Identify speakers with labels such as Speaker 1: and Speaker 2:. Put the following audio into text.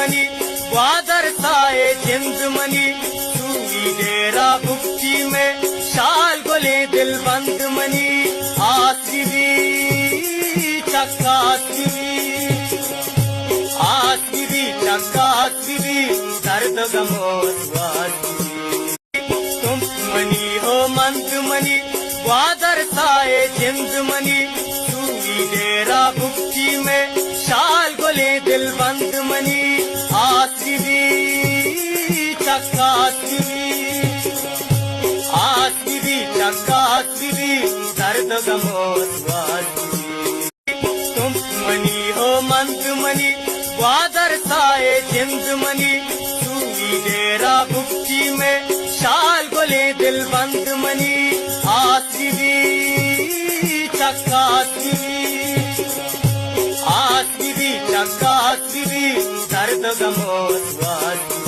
Speaker 1: money Gwadar साए जिंद money सूई डेरा बुक्की में शाल गोले दिल बंद मनी आसवी चक्कासवी चक्कासवी दर्द गमो तुम मनी हो मंद मनी ग्वादर साए जिंद मनी सूई डेरा बुक्की में शाल गोले दिल बंद मनी आसवी चक्कासवी चक्कासवी दर्द गमो तुम मनी हो मंद मनी ग्वादर साए जिंद मनी सूई डेरा बुक्की में शाल गोले दिल बंद मनी आसवी चक्कासवी चक्कासवी दर्द गमो